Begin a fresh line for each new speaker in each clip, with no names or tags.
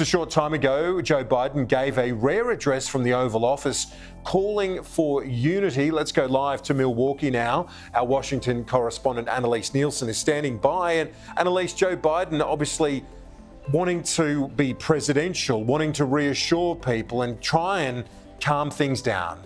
a short time ago, Joe Biden gave a rare address from the Oval Office calling for unity. Let's go live to Milwaukee now. Our Washington correspondent Annalise Nielsen is standing by. And Annalise, Joe Biden obviously wanting to be presidential, wanting to reassure people and try and calm things down.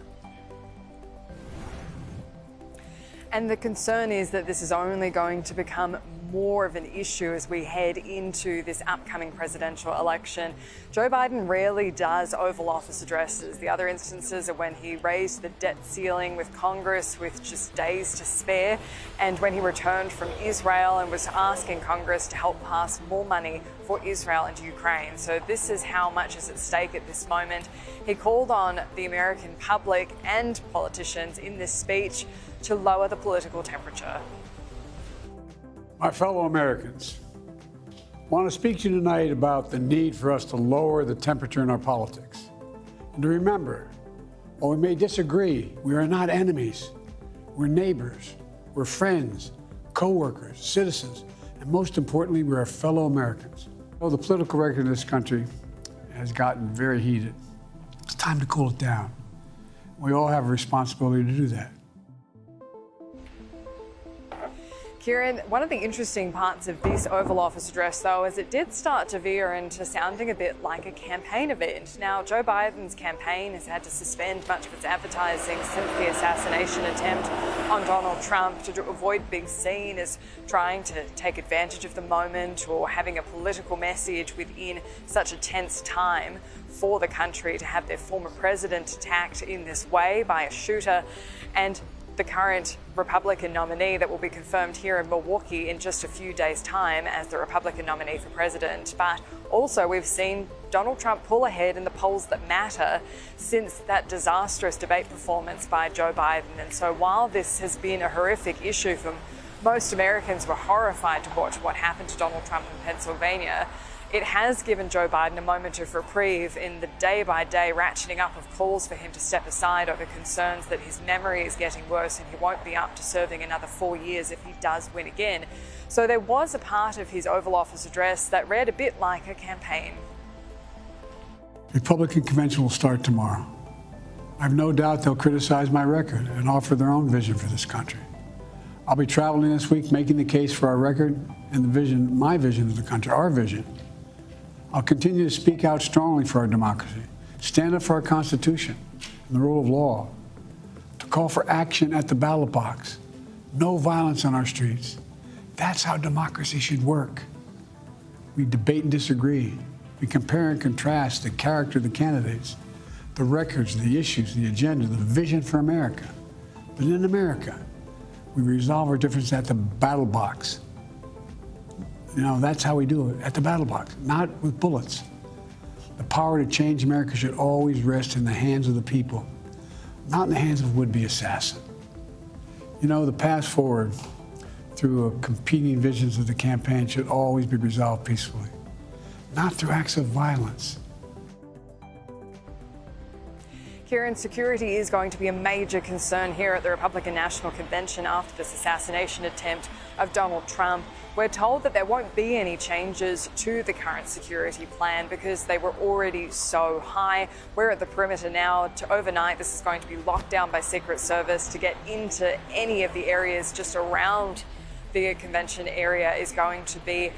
And the concern is that this is only going to become more of an issue as we head into this upcoming presidential election. Joe Biden rarely does Oval Office addresses. The other instances are when he raised the debt ceiling with Congress with just days to spare, and when he returned from Israel and was asking Congress to help pass more money for Israel and Ukraine. So this is how much is at stake at this moment. He called on the American public and politicians in this speech to lower the political temperature.
My fellow Americans, I want to speak to you tonight about the need for us to lower the temperature in our politics. And to remember, while we may disagree, we are not enemies. We're neighbors, we're friends, co-workers, citizens, and most importantly, we're fellow Americans. Well, the political record in this country has gotten very heated. It's time to cool it down. We all have a responsibility to do that.
Kieran, one of the interesting parts of this Oval Office address, though, is it did start to veer into sounding a bit like a campaign event. Now, Joe Biden's campaign has had to suspend much of its advertising since the assassination attempt on Donald Trump to avoid being seen as trying to take advantage of the moment or having a political message within such a tense time for the country to have their former president attacked in this way by a shooter. And the current Republican nominee that will be confirmed here in Milwaukee in just a few days' time as the Republican nominee for president. But also we've seen Donald Trump pull ahead in the polls that matter since that disastrous debate performance by Joe Biden. And so while this has been a horrific issue for most Americans, were horrified to watch what happened to Donald Trump in Pennsylvania, it has given Joe Biden a moment of reprieve in the day-by-day ratcheting up of calls for him to step aside over concerns that his memory is getting worse and he won't be up to serving another 4 years if he does win again. So there was a part of his Oval Office address that read a bit like a campaign.
The Republican convention will start tomorrow. I have no doubt they'll criticize my record and offer their own vision for this country. I'll be traveling this week making the case for our record and the vision, my vision of the country, our vision. I'll continue to speak out strongly for our democracy, stand up for our Constitution and the rule of law, to call for action at the ballot box, no violence on our streets. That's how democracy should work. We debate and disagree. We compare and contrast the character of the candidates, the records, the issues, the agenda, the vision for America. But in America, we resolve our differences at the battle box. You know, that's how we do it, at the battle box, not with bullets. The power to change America should always rest in the hands of the people, not in the hands of would-be assassin. You know, the path forward through competing visions of the campaign should always be resolved peacefully, not through acts of violence.
Kieran, security is going to be a major concern here at the Republican National Convention after this assassination attempt of Donald Trump. We're told that there won't be any changes to the current security plan because they were already so high. We're at the perimeter now. Overnight, this is going to be locked down by Secret Service. To get into any of the areas just around the convention area is going to be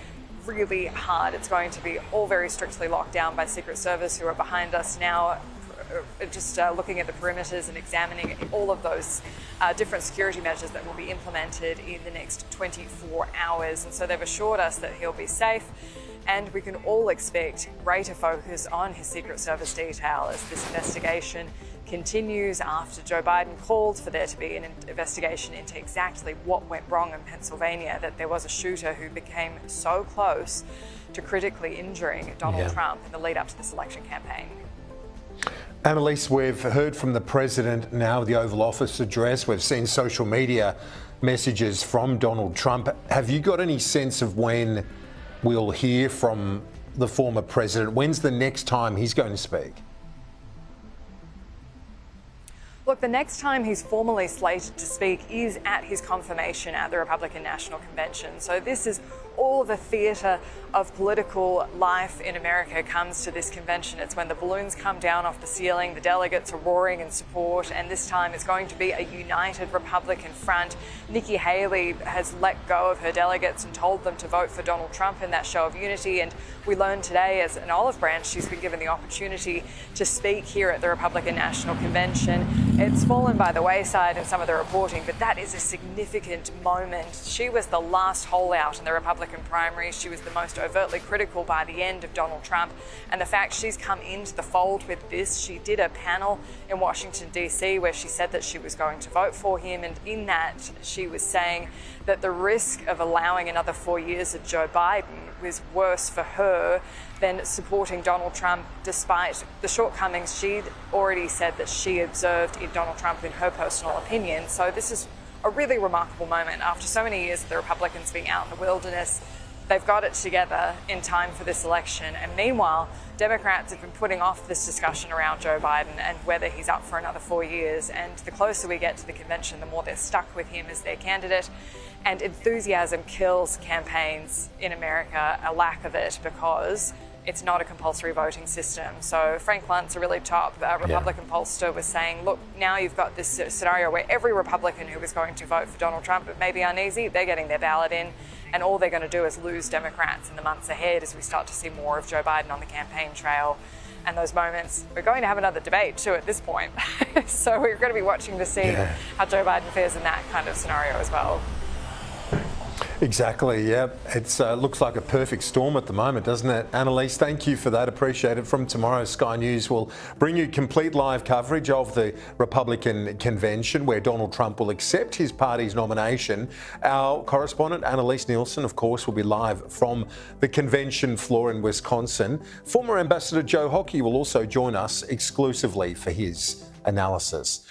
really hard. It's going to be all very strictly locked down by Secret Service, who are behind us now, just looking at the perimeters and examining all of those different security measures that will be implemented in the next 24 hours. And so they've assured us that he'll be safe, and we can all expect greater focus on his Secret Service detail as this investigation continues after Joe Biden called for there to be an investigation into exactly what went wrong in Pennsylvania, that there was a shooter who became so close to critically injuring Donald Trump in the lead up to this election campaign.
Annalise, we've heard from the president now, the Oval Office address. We've seen social media messages from Donald Trump. Have you got any sense of when we'll hear from the former president? When's the next time he's going to speak?
Look, the next time he's formally slated to speak is at his confirmation at the Republican National Convention. So this is all of the theatre of political life in America comes to this convention. It's when the balloons come down off the ceiling, the delegates are roaring in support, and this time it's going to be a united Republican front. Nikki Haley has let go of her delegates and told them to vote for Donald Trump in that show of unity, and we learned today as an olive branch she's been given the opportunity to speak here at the Republican National Convention. It's fallen by the wayside in some of the reporting, but that is a significant moment. She was the last holdout in the Republican primary. She was the most overtly critical by the end of Donald Trump, and the fact she's come into the fold with this, she did a panel in Washington DC where she said that she was going to vote for him, and in that she was saying that the risk of allowing another 4 years of Joe Biden was worse for her than supporting Donald Trump, despite the shortcomings she'd already said that she observed in Donald Trump in her personal opinion. So this is a really remarkable moment. After so many years of the Republicans being out in the wilderness, they've got it together in time for this election. And meanwhile, Democrats have been putting off this discussion around Joe Biden and whether he's up for another 4 years. And the closer we get to the convention, the more they're stuck with him as their candidate. And enthusiasm kills campaigns in America, a lack of it, because it's not a compulsory voting system. So Frank Luntz, a really top Republican pollster, was saying, look, now you've got this scenario where every Republican who is going to vote for Donald Trump, but maybe uneasy, they're getting their ballot in, and all they're going to do is lose Democrats in the months ahead as we start to see more of Joe Biden on the campaign trail. And those moments, we're going to have another debate too at this point. So we're going to be watching to see how Joe Biden fares in that kind of scenario as well.
Exactly, yeah. It looks like a perfect storm at the moment, doesn't it? Annalise, thank you for that. Appreciate it. From tomorrow, Sky News will bring you complete live coverage of the Republican convention where Donald Trump will accept his party's nomination. Our correspondent, Annalise Nielsen, of course, will be live from the convention floor in Wisconsin. Former Ambassador Joe Hockey will also join us exclusively for his analysis.